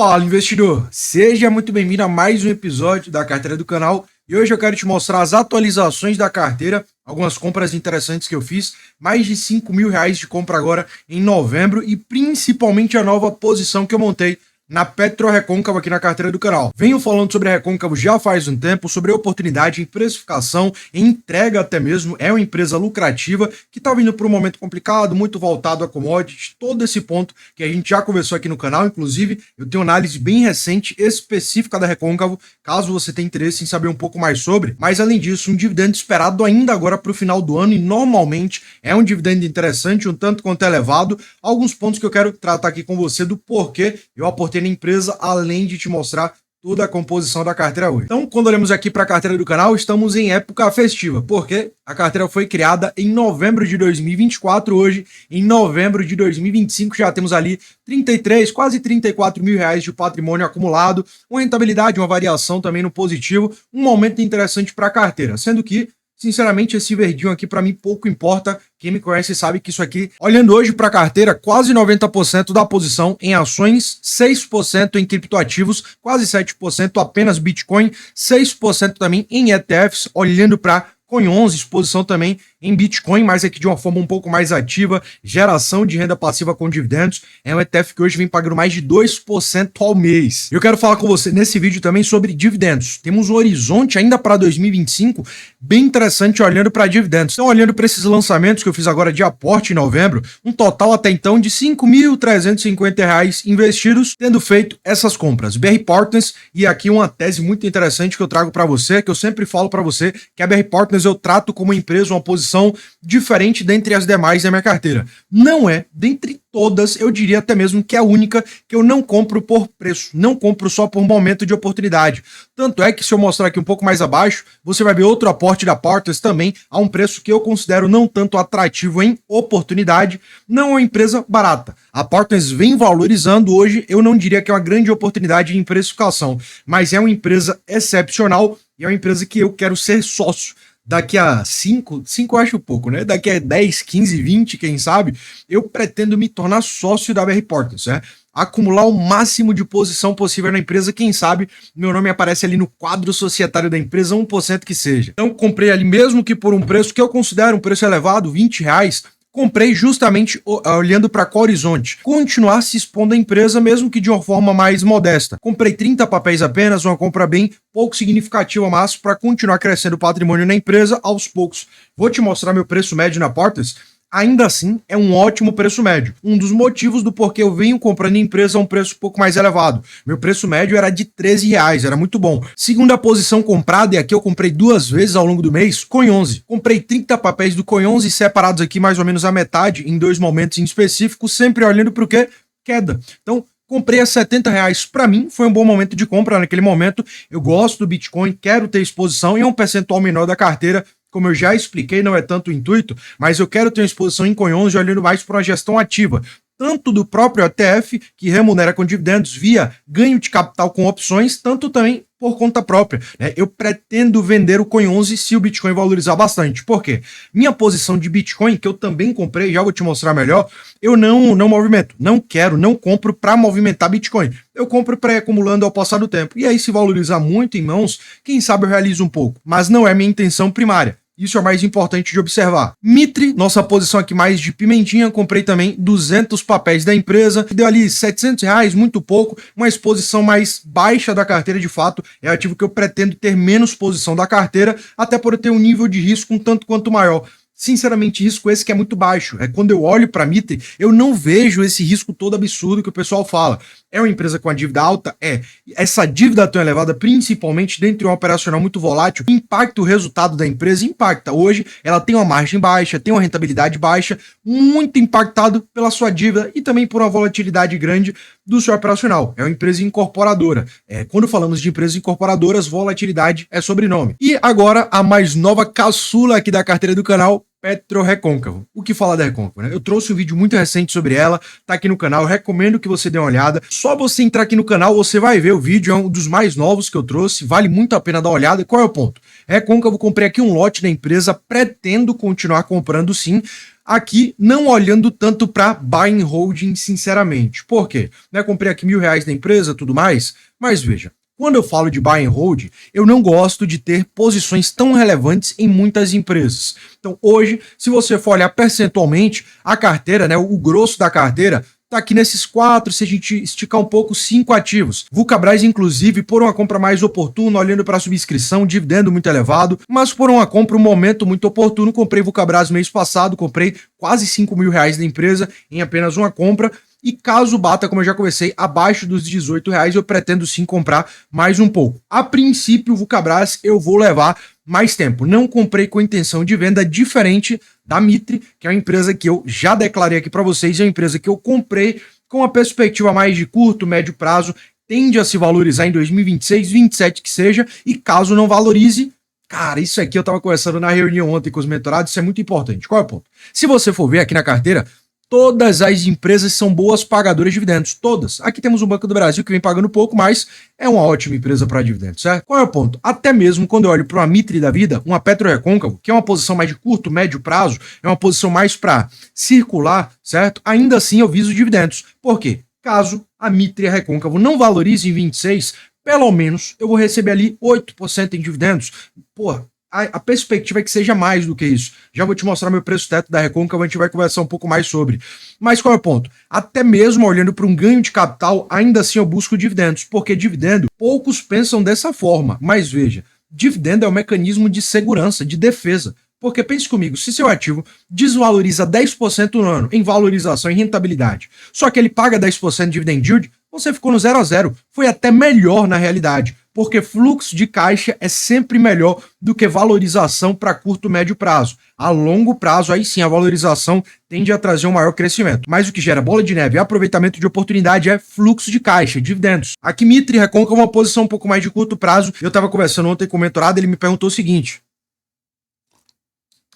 Fala, investidor! Seja muito bem-vindo a mais um episódio da carteira do canal. E hoje eu quero te mostrar as atualizações da carteira, algumas compras interessantes que eu fiz, mais de R$ 5.000 de compra agora em novembro e principalmente a nova posição que eu montei na PetroRecôncavo aqui na carteira do canal. Venho falando sobre a Recôncavo já faz um tempo, sobre a oportunidade em precificação, em entrega até mesmo. É uma empresa lucrativa que está vindo por um momento complicado, muito voltado a commodities, todo esse ponto que a gente já conversou aqui no canal. Inclusive, eu tenho uma análise bem recente, específica da Recôncavo, caso você tenha interesse em saber um pouco mais sobre. Mas além disso, um dividendo esperado ainda agora para o final do ano e normalmente é um dividendo interessante, um tanto quanto elevado. Alguns pontos que eu quero tratar aqui com você do porquê eu aportei na empresa, além de te mostrar toda a composição da carteira hoje. Então, quando olhamos aqui para a carteira do canal, estamos em época festiva, porque a carteira foi criada em novembro de 2024, hoje, em novembro de 2025, já temos ali 33, quase R$ 34.000 de patrimônio acumulado, uma rentabilidade, uma variação também no positivo, um momento interessante para a carteira, sendo que, sinceramente, esse verdinho aqui para mim pouco importa. Quem me conhece sabe que isso aqui, olhando hoje para a carteira, quase 90% da posição em ações, 6% em criptoativos, quase 7% apenas Bitcoin, 6% também em ETFs, olhando para Coin11, exposição também em Bitcoin, mas aqui de uma forma um pouco mais ativa, geração de renda passiva com dividendos. É um ETF que hoje vem pagando mais de 2% ao mês. Eu quero falar com você nesse vídeo também sobre dividendos. Temos um horizonte ainda para 2025 bem interessante olhando para dividendos. Então, olhando para esses lançamentos que eu fiz agora de aporte em novembro, um total até então de R$ 5.350 investidos, tendo feito essas compras. BR Partners, e aqui uma tese muito interessante que eu trago para você, que eu sempre falo para você, que a BR Partners eu trato como empresa, uma posição diferente dentre as demais da minha carteira. Não é, dentre todas, eu diria até mesmo que é a única que eu não compro por preço, não compro só por momento de oportunidade. Tanto é que se eu mostrar aqui um pouco mais abaixo, você vai ver outro aporte da Partners também a um preço que eu considero não tanto atrativo em oportunidade, não é uma empresa barata. A Partners vem valorizando hoje, eu não diria que é uma grande oportunidade em precificação, mas é uma empresa excepcional e é uma empresa que eu quero ser sócio. Daqui a 5 eu acho pouco, né? Daqui a 10, 15, 20, quem sabe, eu pretendo me tornar sócio da BR Partners, né? Acumular o máximo de posição possível na empresa, quem sabe meu nome aparece ali no quadro societário da empresa, 1% que seja. Então comprei ali, mesmo que por um preço que eu considero um preço elevado, R$ 20, comprei justamente olhando para qual horizonte? Continuar se expondo à empresa, mesmo que de uma forma mais modesta. Comprei 30 papéis apenas, uma compra bem pouco significativa, mas para continuar crescendo o patrimônio na empresa aos poucos. Vou te mostrar meu preço médio na Partners. Ainda assim, é um ótimo preço médio. Um dos motivos do porquê eu venho comprando em empresa a um preço um pouco mais elevado. Meu preço médio era de R$ 13, era muito bom. Segunda posição comprada, e aqui eu comprei 2 vezes ao longo do mês, Coin11. Comprei 30 papéis do Coin11 separados aqui mais ou menos a metade, em 2 momentos em específico, sempre olhando para o quê? Queda. Então, comprei a R$ 70. Para mim, foi um bom momento de compra naquele momento. Eu gosto do Bitcoin, quero ter exposição e é um percentual menor da carteira. Como eu já expliquei, não é tanto o intuito, mas eu quero ter uma exposição em Coin11 olhando mais para uma gestão ativa, tanto do próprio ETF, que remunera com dividendos via ganho de capital com opções, tanto também por conta própria, né? Eu pretendo vender o Coin11 se o Bitcoin valorizar bastante. Por quê? Minha posição de Bitcoin, que eu também comprei, já vou te mostrar melhor, eu não movimento, não compro para movimentar Bitcoin. Eu compro pré-acumulando ao passar do tempo. E aí, se valorizar muito em mãos, quem sabe eu realizo um pouco. Mas não é minha intenção primária. Isso é o mais importante de observar. Mitre, nossa posição aqui mais de pimentinha, comprei também 200 papéis da empresa, deu ali R$ 700, muito pouco, uma exposição mais baixa da carteira de fato, é ativo que eu pretendo ter menos posição da carteira, até por ter um nível de risco um tanto quanto maior. Sinceramente, risco esse que é muito baixo. Quando eu olho para a Mitre, eu não vejo esse risco todo absurdo que o pessoal fala. É uma empresa com a dívida alta? É. Essa dívida tão elevada, principalmente dentro de um operacional muito volátil, impacta o resultado da empresa? Impacta. Hoje, ela tem uma margem baixa, tem uma rentabilidade baixa, muito impactado pela sua dívida e também por uma volatilidade grande do seu operacional. É uma empresa incorporadora. Quando falamos de empresas incorporadoras, volatilidade é sobrenome. E agora, a mais nova caçula aqui da carteira do canal, PetroRecôncavo. O que falar da Recôncavo, né? Eu trouxe um vídeo muito recente sobre ela, tá aqui no canal, eu recomendo que você dê uma olhada. Só você entrar aqui no canal, você vai ver o vídeo, é um dos mais novos que eu trouxe, vale muito a pena dar uma olhada. Qual é o ponto? Recôncavo, comprei aqui um lote da empresa, pretendo continuar comprando sim. Aqui, não olhando tanto para buy and holding, sinceramente. Por quê? Né, comprei aqui R$ 1.000 na empresa, tudo mais, mas veja, quando eu falo de buy and hold, eu não gosto de ter posições tão relevantes em muitas empresas. Então, hoje, se você for olhar percentualmente, a carteira, né, o grosso da carteira, tá aqui nesses 4, se a gente esticar um pouco, 5 ativos. Vulcabras, inclusive, por uma compra mais oportuna, olhando para a subscrição, dividendo muito elevado, mas por uma compra, um momento muito oportuno, comprei Vulcabras mês passado, comprei quase R$ 5.000 da empresa em apenas uma compra. E caso bata, como eu já conversei, abaixo dos R$ 18, eu pretendo sim comprar mais um pouco. A princípio, o Vulcabras eu vou levar mais tempo. Não comprei com intenção de venda, diferente da Mitre, que é uma empresa que eu já declarei aqui para vocês, é uma empresa que eu comprei com uma perspectiva mais de curto, médio prazo, tende a se valorizar em 2026, 2027 que seja, e caso não valorize, cara, isso aqui eu tava conversando na reunião ontem com os mentorados, isso é muito importante. Qual é o ponto? Se você for ver aqui na carteira, todas as empresas são boas pagadoras de dividendos, todas. Aqui temos um Banco do Brasil que vem pagando pouco, mas é uma ótima empresa para dividendos, certo? Qual é o ponto? Até mesmo quando eu olho para uma Mitre da vida, uma PetroRecôncavo, que é uma posição mais de curto, médio prazo, é uma posição mais para circular, certo? Ainda assim eu viso dividendos. Por quê? Caso a Mitre e a Recôncavo não valorize em 26, pelo menos eu vou receber ali 8% em dividendos. Porra, a perspectiva é que seja mais do que isso. Já vou te mostrar meu preço teto da Recôncavo, a gente vai conversar um pouco mais sobre. Mas qual é o ponto? Até mesmo olhando para um ganho de capital, ainda assim eu busco dividendos, porque dividendo, poucos pensam dessa forma. Mas veja, dividendo é um mecanismo de segurança, de defesa. Porque pense comigo, se seu ativo desvaloriza 10% no ano em valorização e rentabilidade, só que ele paga 10% de dividend yield, você ficou no 0 a 0. Foi até melhor na realidade, porque fluxo de caixa é sempre melhor do que valorização para curto e médio prazo. A longo prazo, aí sim, a valorização tende a trazer um maior crescimento. Mas o que gera bola de neve e aproveitamento de oportunidade é fluxo de caixa, dividendos. Aqui, Mitre e Recôncavo é uma posição um pouco mais de curto prazo. Eu estava conversando ontem com o mentorado, ele me perguntou o seguinte: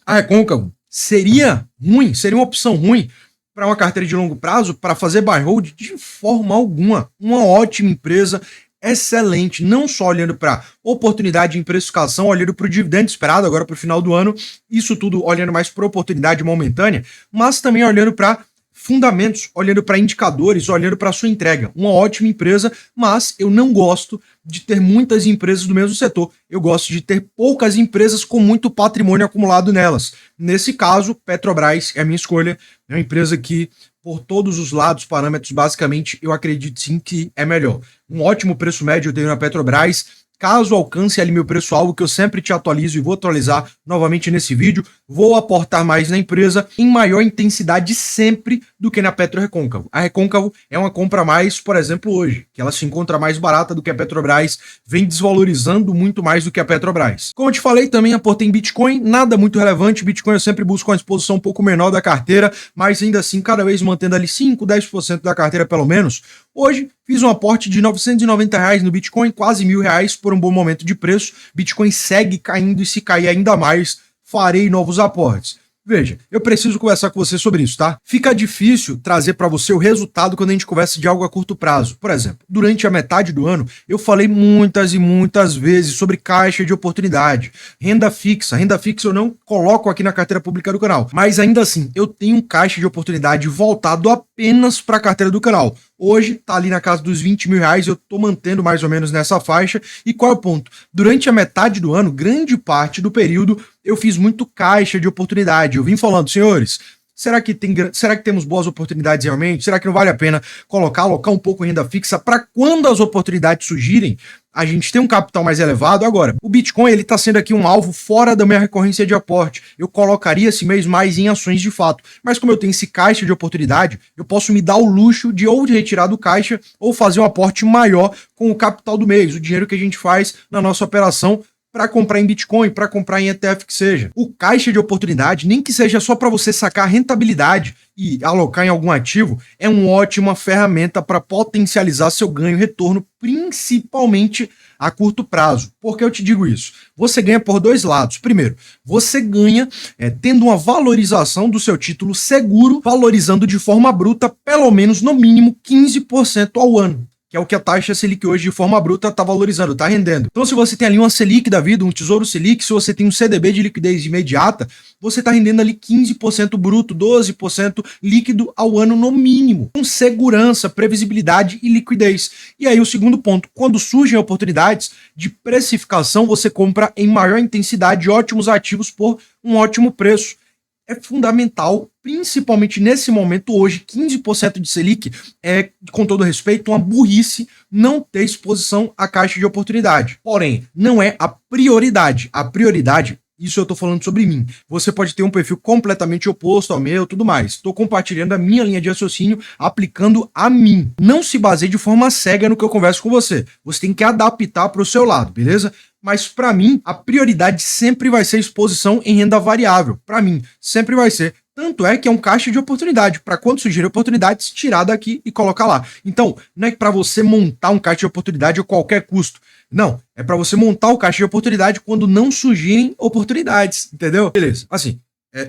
a Recôncavo seria ruim, seria uma opção ruim para uma carteira de longo prazo, para fazer buy and hold? De forma alguma. Uma ótima empresa, excelente, não só olhando para oportunidade em precificação, olhando para o dividendo esperado agora para o final do ano, isso tudo olhando mais para oportunidade momentânea, mas também olhando para fundamentos, olhando para indicadores, olhando para sua entrega. Uma ótima empresa, mas eu não gosto de ter muitas empresas do mesmo setor. Eu gosto de ter poucas empresas com muito patrimônio acumulado nelas. Nesse caso, Petrobras é a minha escolha. É uma empresa que, por todos os lados, parâmetros, basicamente, eu acredito sim que é melhor. Um ótimo preço médio eu tenho na Petrobras. Caso alcance ali meu preço-alvo, que eu sempre te atualizo e vou atualizar novamente nesse vídeo, vou aportar mais na empresa em maior intensidade sempre do que na PetroRecôncavo. A Recôncavo é uma compra mais, por exemplo, hoje, que ela se encontra mais barata do que a Petrobras, vem desvalorizando muito mais do que a Petrobras. Como eu te falei, também aportei em Bitcoin, nada muito relevante. Bitcoin eu sempre busco uma exposição um pouco menor da carteira, mas ainda assim, cada vez mantendo ali 5, 10% da carteira pelo menos. Hoje, fiz um aporte de R$990 no Bitcoin, quase R$1.000 por um bom momento de preço. Bitcoin segue caindo e se cair ainda mais, farei novos aportes. Veja, eu preciso conversar com você sobre isso, tá? Fica difícil trazer para você o resultado quando a gente conversa de algo a curto prazo. Por exemplo, durante a metade do ano, eu falei muitas e muitas vezes sobre caixa de oportunidade, renda fixa. Renda fixa eu não coloco aqui na carteira pública do canal, mas ainda assim, eu tenho um caixa de oportunidade voltado apenas para a carteira do canal. Hoje tá ali na casa dos R$20.000, eu tô mantendo mais ou menos nessa faixa. E qual é o ponto? Durante a metade do ano, grande parte do período, eu fiz muito caixa de oportunidade. Eu vim falando, senhores, será que temos boas oportunidades realmente? Será que não vale a pena alocar um pouco em renda fixa para quando as oportunidades surgirem, a gente tem um capital mais elevado? Agora, o Bitcoin, ele está sendo aqui um alvo fora da minha recorrência de aporte. Eu colocaria esse mês mais em ações de fato. Mas como eu tenho esse caixa de oportunidade, eu posso me dar o luxo de ou de retirar do caixa ou fazer um aporte maior com o capital do mês, o dinheiro que a gente faz na nossa operação para comprar em Bitcoin, para comprar em ETF que seja. O caixa de oportunidade, nem que seja só para você sacar rentabilidade e alocar em algum ativo, é uma ótima ferramenta para potencializar seu ganho e retorno, principalmente a curto prazo. Por que eu te digo isso? Você ganha por dois lados. Primeiro, você ganha tendo uma valorização do seu título seguro, valorizando de forma bruta pelo menos no mínimo 15% ao ano. que é o que a taxa Selic hoje de forma bruta está valorizando, está rendendo. Então se você tem ali uma Selic da vida, um Tesouro Selic, se você tem um CDB de liquidez imediata, você está rendendo ali 15% bruto, 12% líquido ao ano no mínimo, com segurança, previsibilidade e liquidez. E aí o segundo ponto, quando surgem oportunidades de precificação, você compra em maior intensidade ótimos ativos por um ótimo preço. É fundamental, principalmente nesse momento hoje, 15% de Selic é, com todo respeito, uma burrice não ter exposição à caixa de oportunidade. Porém, não é a prioridade. A prioridade, isso eu tô falando sobre mim. Você pode ter um perfil completamente oposto ao meu, tudo mais. Estou compartilhando a minha linha de raciocínio, aplicando a mim. Não se baseie de forma cega no que eu converso com você. Você tem que adaptar para o seu lado, beleza? Mas para mim, a prioridade sempre vai ser exposição em renda variável. Para mim, sempre vai ser. Tanto é que é um caixa de oportunidade. Para quando surgirem oportunidades, tirar daqui e colocar lá. Então, não é para você montar um caixa de oportunidade a qualquer custo. Não, é para você montar o caixa de oportunidade quando não surgirem oportunidades, entendeu? Beleza. Assim,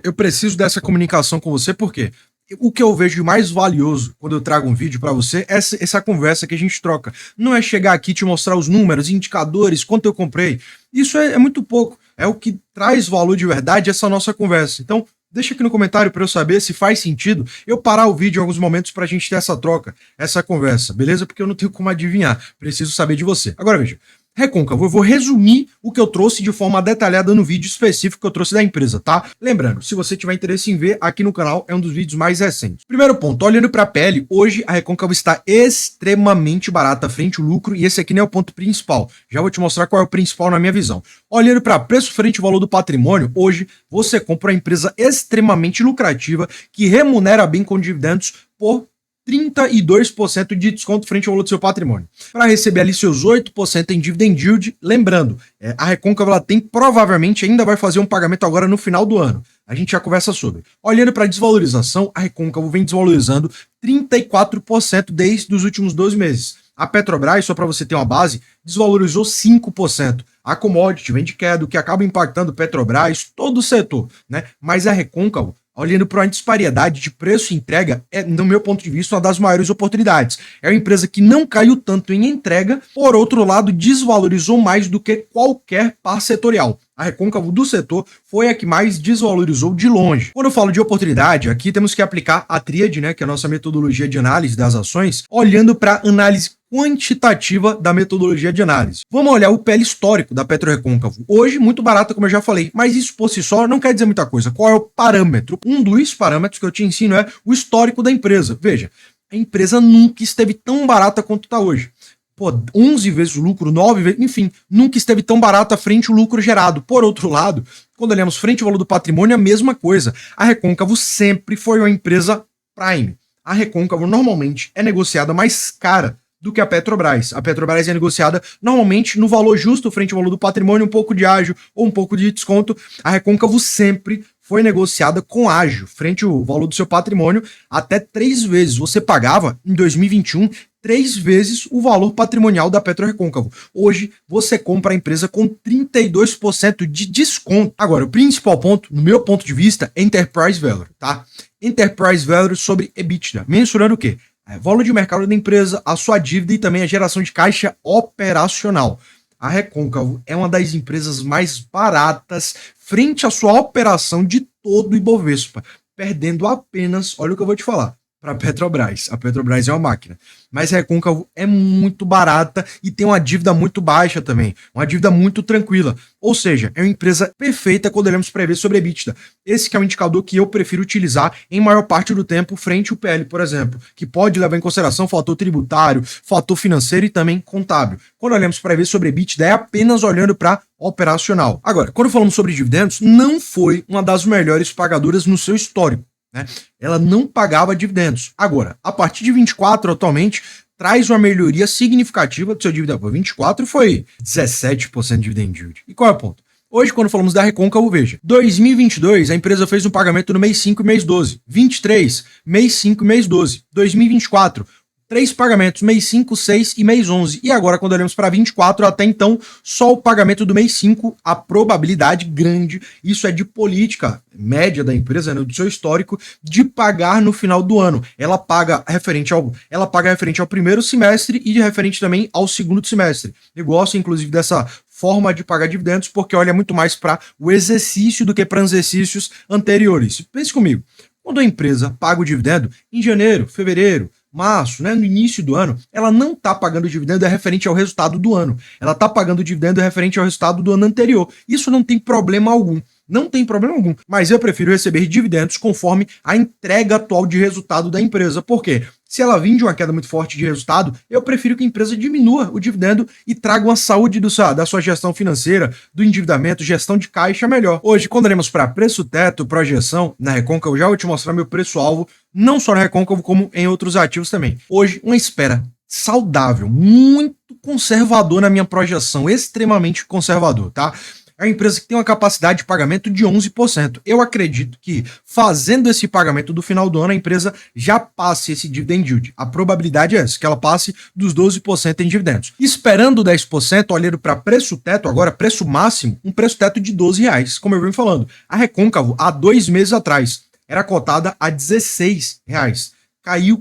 eu preciso dessa comunicação com você porque o que eu vejo de mais valioso quando eu trago um vídeo para você é essa conversa que a gente troca. Não é chegar aqui e te mostrar os números, indicadores, quanto eu comprei. Isso é muito pouco. É o que traz valor de verdade essa nossa conversa. Então, deixa aqui no comentário para eu saber se faz sentido eu parar o vídeo em alguns momentos para a gente ter essa troca, essa conversa, beleza? Porque eu não tenho como adivinhar. Preciso saber de você. Agora veja. Recôncavo, eu vou resumir o que eu trouxe de forma detalhada no vídeo específico que eu trouxe da empresa, tá? Lembrando, se você tiver interesse em ver, aqui no canal é um dos vídeos mais recentes. Primeiro ponto, olhando para a PL, hoje a Recôncavo está extremamente barata frente ao lucro e esse aqui não é o ponto principal. Já vou te mostrar qual é o principal na minha visão. Olhando para preço frente ao valor do patrimônio, hoje você compra uma empresa extremamente lucrativa que remunera bem com dividendos por 32% de desconto frente ao valor do seu patrimônio. Para receber ali seus 8% em dividend yield, lembrando, a Recôncavo ela tem, provavelmente ainda vai fazer um pagamento agora no final do ano. A gente já conversa sobre. Olhando para a desvalorização, a Recôncavo vem desvalorizando 34% desde os últimos 12 meses. A Petrobras, só para você ter uma base, desvalorizou 5%. A commodity vem de queda, o que acaba impactando Petrobras, todo o setor, né? Mas a Recôncavo, olhando para uma disparidade de preço e entrega, é, no meu ponto de vista, uma das maiores oportunidades. É uma empresa que não caiu tanto em entrega, por outro lado, desvalorizou mais do que qualquer par setorial. A Recôncavo do setor foi a que mais desvalorizou de longe. Quando eu falo de oportunidade, aqui temos que aplicar a tríade, né, que é a nossa metodologia de análise das ações, olhando para a análise quantitativa da metodologia de análise. Vamos olhar o PL histórico da PetroRecôncavo. Hoje, muito barata, como eu já falei, mas isso por si só não quer dizer muita coisa. Qual é o parâmetro? Um dos parâmetros que eu te ensino é o histórico da empresa. Veja, a empresa nunca esteve tão barata quanto está hoje. Pô, 11 vezes o lucro, 9 vezes, enfim, nunca esteve tão barata frente ao lucro gerado. Por outro lado, quando olhamos frente ao valor do patrimônio, a mesma coisa. A Recôncavo sempre foi uma empresa prime. A Recôncavo normalmente é negociada mais cara do que a Petrobras. A Petrobras é negociada normalmente no valor justo frente ao valor do patrimônio, um pouco de ágio ou um pouco de desconto. A Recôncavo sempre foi negociada com ágio frente ao valor do seu patrimônio até 3 vezes. Você pagava, em 2021, 3 vezes o valor patrimonial da PetroRecôncavo. Hoje, você compra a empresa com 32% de desconto. Agora, o principal ponto, no meu ponto de vista, é Enterprise Value, tá? Enterprise Value sobre EBITDA. Mensurando o quê? É, valor de mercado da empresa, a sua dívida e também a geração de caixa operacional. A Recôncavo é uma das empresas mais baratas frente à sua operação de todo o Ibovespa, perdendo apenas, olha o que eu vou te falar, para a Petrobras. A Petrobras é uma máquina. Mas a Recôncavo é muito barata e tem uma dívida muito baixa também. Uma dívida muito tranquila. Ou seja, é uma empresa perfeita quando olhamos para ver sobre EBITDA. Esse que é o indicador que eu prefiro utilizar em maior parte do tempo frente ao PL, por exemplo, que pode levar em consideração fator tributário, fator financeiro e também contábil. Quando olhamos para ver sobre EBITDA, é apenas olhando para operacional. Agora, quando falamos sobre dividendos, não foi uma das melhores pagadoras no seu histórico, né? Ela não pagava dividendos. Agora, a partir de 24, atualmente, traz uma melhoria significativa do seu dívida. 24 foi 17% de dividend yield. E qual é o ponto? Hoje, quando falamos da Recôncavo, veja, 2022, a empresa fez um pagamento no mês 5 e mês 12. 23, mês 5 e mês 12. 2024, 3 pagamentos, mês 5, 6 e mês 11. E agora, quando olhamos para 24, até então, só o pagamento do mês 5, a probabilidade grande, isso é de política média da empresa, né, do seu histórico, de pagar no final do ano. Ela paga referente ao primeiro semestre e referente também ao segundo semestre. Eu gosto, inclusive, dessa forma de pagar dividendos, porque olha muito mais para o exercício do que para exercícios anteriores. Pense comigo, quando a empresa paga o dividendo em janeiro, fevereiro, março, né, no início do ano, ela não está pagando o dividendo referente ao resultado do ano. Ela está pagando o dividendo referente ao resultado do ano anterior. Isso não tem problema algum. Não tem problema algum. Mas eu prefiro receber dividendos conforme a entrega atual de resultado da empresa. Por quê? Se ela vir de uma queda muito forte de resultado, eu prefiro que a empresa diminua o dividendo e traga uma saúde da sua gestão financeira, do endividamento, gestão de caixa melhor. Hoje, quando iremos para preço teto, projeção, na Recôncavo, já vou te mostrar meu preço-alvo, não só na Recôncavo, como em outros ativos também. Hoje, uma espera saudável, muito conservador na minha projeção, extremamente conservador, tá? É uma empresa que tem uma capacidade de pagamento de 11%. Eu acredito que, fazendo esse pagamento do final do ano, a empresa já passe esse dividend yield. A probabilidade é essa, que ela passe dos 12% em dividendos. Esperando 10%, olhando para preço teto, agora preço máximo, um preço teto de R$12, como eu venho falando. A Recôncavo, há 2 meses atrás, era cotada a R$16.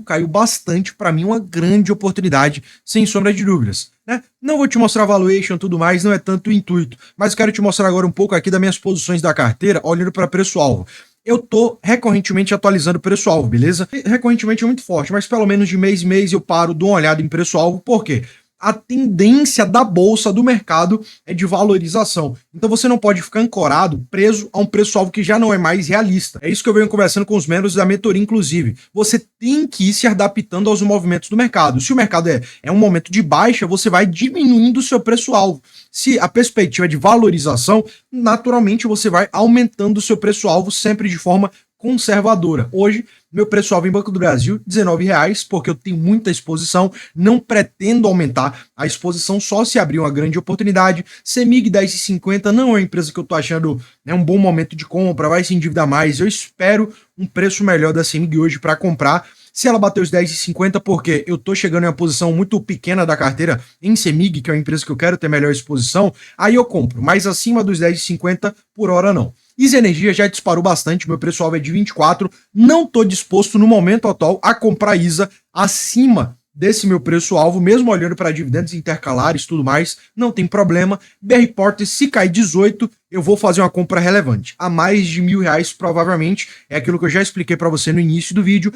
Caiu bastante, para mim uma grande oportunidade, sem sombra de dúvidas, né? Não vou te mostrar valuation e tudo mais, não é tanto o intuito, mas quero te mostrar agora um pouco aqui das minhas posições da carteira, olhando para preço-alvo. Eu tô recorrentemente atualizando o preço-alvo, beleza? Recorrentemente é muito forte, mas pelo menos de mês em mês eu paro, dou uma olhada em preço-alvo, por quê? A tendência da bolsa, do mercado, é de valorização. Então você não pode ficar ancorado, preso a um preço-alvo que já não é mais realista. É isso que eu venho conversando com os membros da mentoria, inclusive. Você tem que ir se adaptando aos movimentos do mercado. Se o mercado é um momento de baixa, você vai diminuindo o seu preço-alvo. Se a perspectiva é de valorização, naturalmente você vai aumentando o seu preço-alvo sempre de forma conservadora. Hoje, meu preço-alvo em Banco do Brasil, R$19, porque eu tenho muita exposição, não pretendo aumentar a exposição só se abrir uma grande oportunidade. CEMIG 10,50 não é uma empresa que eu tô achando, né, um bom momento de compra, vai se endividar mais. Eu espero um preço melhor da CEMIG hoje para comprar. Se ela bater os 10,50, porque eu tô chegando em uma posição muito pequena da carteira em CEMIG, que é uma empresa que eu quero ter melhor exposição, aí eu compro, mas acima dos 10,50 por hora não. Easy Energia já disparou bastante, meu preço-alvo é de 24, não estou disposto no momento atual a comprar ISA acima desse meu preço-alvo, mesmo olhando para dividendos intercalares e tudo mais, não tem problema. BR Porter, se cair 18, eu vou fazer uma compra relevante, a mais de R$1.000 provavelmente, é aquilo que eu já expliquei para você no início do vídeo.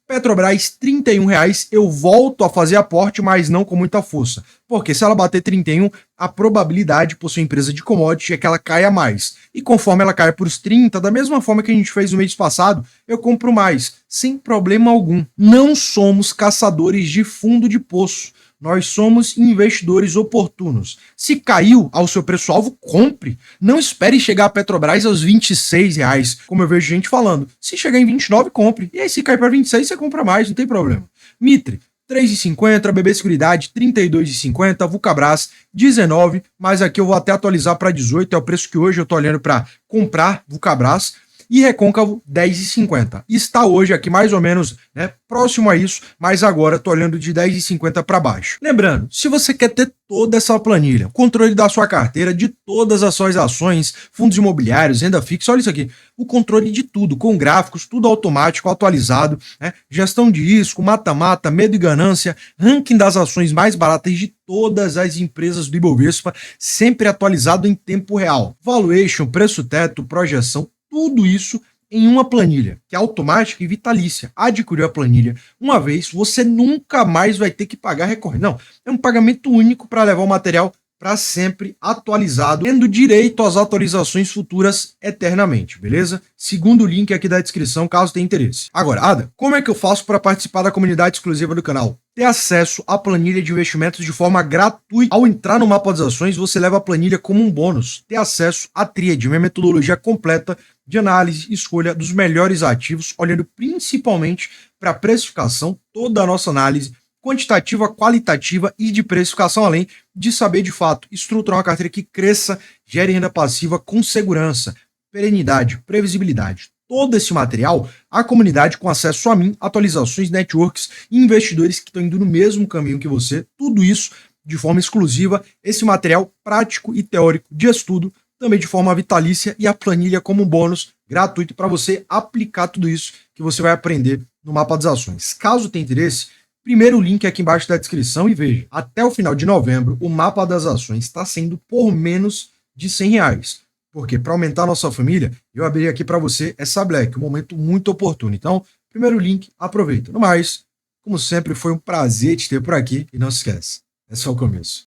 Petrobras, R$31, eu volto a fazer aporte, mas não com muita força, porque se ela bater 31, a probabilidade por sua empresa de commodity é que ela caia mais, e conforme ela cai para os 30, da mesma forma que a gente fez no mês passado, eu compro mais, sem problema algum. Não somos caçadores de fundo de poço, nós somos investidores oportunos. Se caiu ao seu preço-alvo, compre. Não espere chegar a Petrobras aos R$26, como eu vejo gente falando. Se chegar em 29, compre. E aí, se cair para 26, você compra mais, não tem problema. Mitre, 3,50, BB Seguridade, 32,50, Vulcabras, 19, mas aqui eu vou até atualizar para 18, é o preço que hoje eu tô olhando para comprar Vulcabras. E Recôncavo, 10,50. Está hoje aqui mais ou menos, né, próximo a isso, mas agora tô olhando de 10,50 para baixo. Lembrando, se você quer ter toda essa planilha, controle da sua carteira, de todas as suas ações, fundos imobiliários, renda fixa, olha isso aqui, o controle de tudo, com gráficos, tudo automático, atualizado, né, gestão de risco, mata-mata, medo e ganância, ranking das ações mais baratas de todas as empresas do Ibovespa, sempre atualizado em tempo real. Valuation, preço teto, projeção, tudo isso em uma planilha, que é automática e vitalícia. Adquiriu a planilha uma vez, você nunca mais vai ter que pagar recorrente. Não, é um pagamento único para levar o material para sempre atualizado, tendo direito às atualizações futuras eternamente, beleza? Segundo o link aqui da descrição, caso tenha interesse. Agora, Ada, como é que eu faço para participar da comunidade exclusiva do canal? Ter acesso à planilha de investimentos de forma gratuita. Ao entrar no mapa das ações, você leva a planilha como um bônus. Ter acesso à tríade, minha metodologia completa de análise e escolha dos melhores ativos, olhando principalmente para a precificação, toda a nossa análise quantitativa, qualitativa e de precificação, além de saber de fato estruturar uma carteira que cresça, gere renda passiva com segurança, perenidade, previsibilidade. todo esse material à comunidade com acesso a mim, atualizações, networks e investidores que estão indo no mesmo caminho que você. Tudo isso de forma exclusiva, esse material prático e teórico de estudo, também de forma vitalícia e a planilha como um bônus gratuito para você aplicar tudo isso que você vai aprender no Mapa das Ações. Caso tenha interesse, primeiro link aqui embaixo da descrição e veja, até o final de novembro, o Mapa das Ações está sendo por menos de R$100. Porque para aumentar a nossa família, eu abri aqui para você essa Black, um momento muito oportuno. Então, primeiro link, aproveita. No mais, como sempre, foi um prazer te ter por aqui e não se esquece, é só o começo.